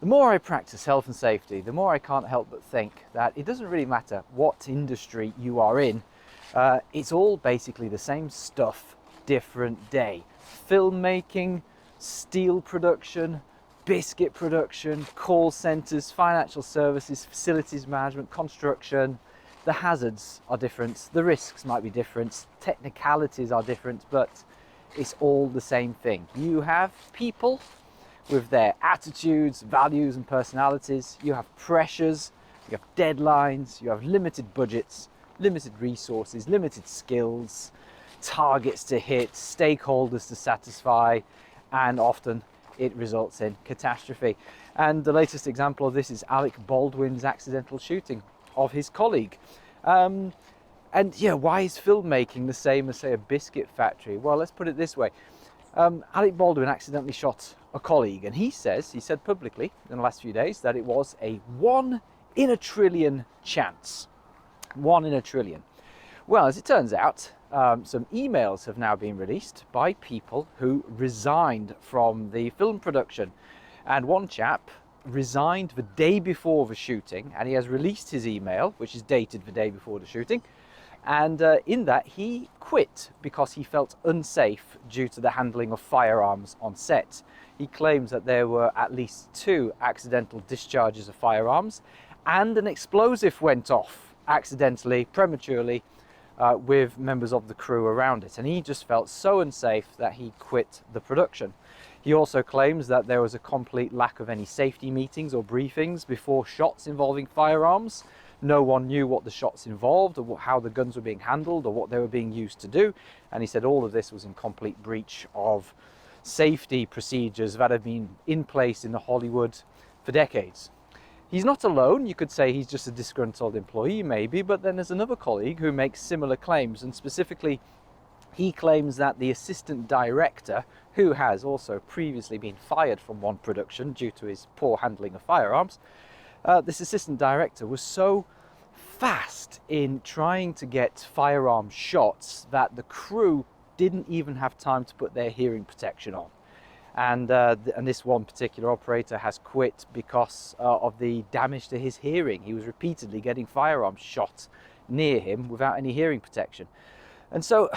The more I practice health and safety, the more I can't help but think that it doesn't really matter what industry you are in. It's all basically the same stuff, different day. Filmmaking, steel production, biscuit production, call centers, financial services, facilities management, construction. The hazards are different, the risks might be different, technicalities are different, but it's all the same thing. You have people with their attitudes, values and personalities. You have pressures, you have deadlines, you have limited budgets, limited resources, limited skills, targets to hit, stakeholders to satisfy, and often it results in catastrophe. And the latest example of this is Alec Baldwin's accidental shooting of his colleague. And yeah, why is filmmaking the same as, say, a biscuit factory? Well, let's put it this way. Alec Baldwin accidentally shot a colleague, and he said publicly in the last few days that it was a 1 in a trillion chance. 1 in a trillion. Well, as it turns out, some emails have now been released by people who resigned from the film production. And one chap resigned the day before the shooting, and he has released his email, which is dated the day before the shooting. And in that, he quit because he felt unsafe due to the handling of firearms on set. He claims that there were at least 2 accidental discharges of firearms, and an explosive went off accidentally, prematurely, with members of the crew around it. And he just felt so unsafe that he quit the production. He also claims that there was a complete lack of any safety meetings or briefings before shots involving firearms. No one knew what the shots involved, or how the guns were being handled, or what they were being used to do. And he said all of this was in complete breach of safety procedures that have been in place in Hollywood for decades. He's not alone. You could say he's just a disgruntled employee maybe, but then there's another colleague who makes similar claims, and specifically he claims that the assistant director, who has also previously been fired from one production due to his poor handling of firearms, this assistant director was so fast in trying to get firearm shots that the crew didn't even have time to put their hearing protection on. And this one particular operator has quit because of the damage to his hearing. He was repeatedly getting firearms shot near him without any hearing protection. And so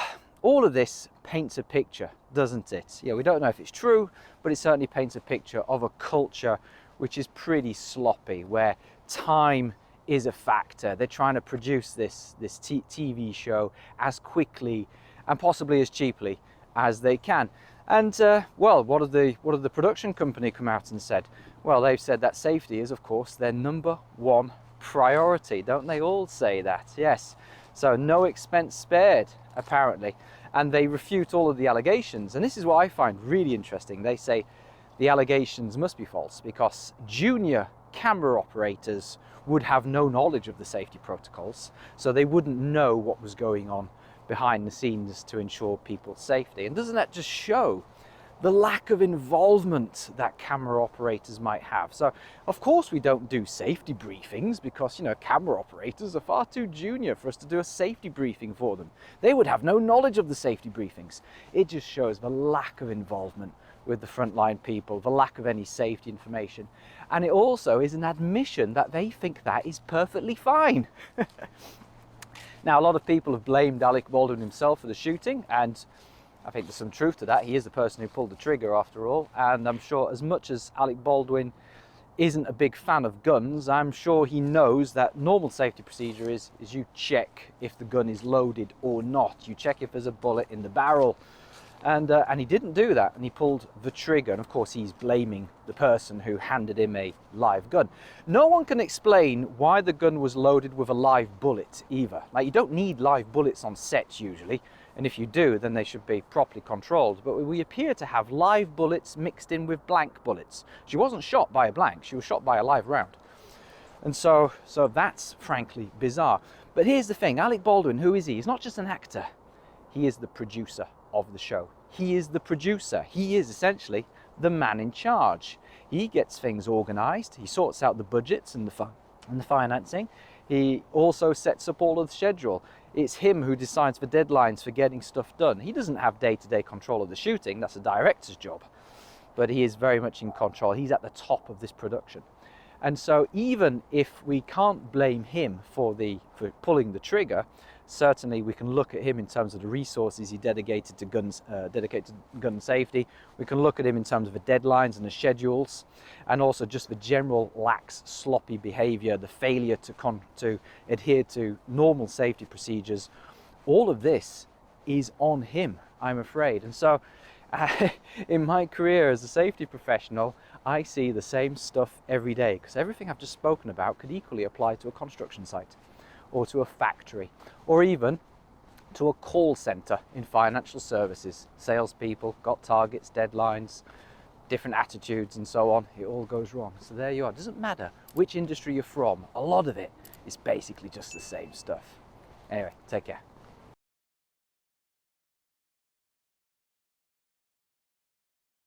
all of this paints a picture, doesn't it? Yeah, we don't know if it's true, but it certainly paints a picture of a culture which is pretty sloppy, where time is a factor. They're trying to produce this TV show as quickly and possibly as cheaply as they can. And well, what did the production company come out and said? Well, they've said that safety is, of course, their #1 priority. Don't they all say that? Yes. So no expense spared, apparently. And they refute all of the allegations. And this is what I find really interesting. They say the allegations must be false because junior camera operators would have no knowledge of the safety protocols, so they wouldn't know what was going on behind the scenes to ensure people's safety. And doesn't that just show the lack of involvement that camera operators might have? So of course we don't do safety briefings because, you know, camera operators are far too junior for us to do a safety briefing for them. They would have no knowledge of the safety briefings. It just shows the lack of involvement with the frontline people, the lack of any safety information. And it also is an admission that they think that is perfectly fine. Now, a lot of people have blamed Alec Baldwin himself for the shooting, and I think there's some truth to that. He is the person who pulled the trigger after all, and I'm sure as much as Alec Baldwin isn't a big fan of guns, I'm sure he knows that normal safety procedure is you check if the gun is loaded or not. You check if there's a bullet in the barrel. And he didn't do that, and he pulled the trigger, and of course he's blaming the person who handed him a live gun. No one can explain why the gun was loaded with a live bullet either. Like, you don't need live bullets on sets usually, and if you do, then they should be properly controlled. But we appear to have live bullets mixed in with blank bullets. She wasn't shot by a blank, she was shot by a live round. And so that's frankly bizarre. But here's the thing, Alec Baldwin, who is he? He's not just an actor, he is the producer of the show. He is the producer. He is essentially the man in charge. He gets things organized. He sorts out the budgets and the financing. He also sets up all of the schedule. It's him who decides the deadlines for getting stuff done. He doesn't have day-to-day control of the shooting. That's a director's job. but he is very much in control. He's at the top of this production. And so even if we can't blame him for pulling the trigger, certainly we can look at him in terms of the resources he dedicated to gun safety. We can look at him in terms of the deadlines and the schedules, and also just the general lax, sloppy behavior, the failure to adhere to normal safety procedures. All of this is on him, I'm afraid. And so in my career as a safety professional, I see the same stuff every day, because everything I've just spoken about could equally apply to a construction site, or to a factory, or even to a call center in financial services. Salespeople got targets, deadlines, different attitudes and so on. It all goes wrong. So there you are. It doesn't matter which industry you're from, a lot of it is basically just the same stuff. Anyway, take care.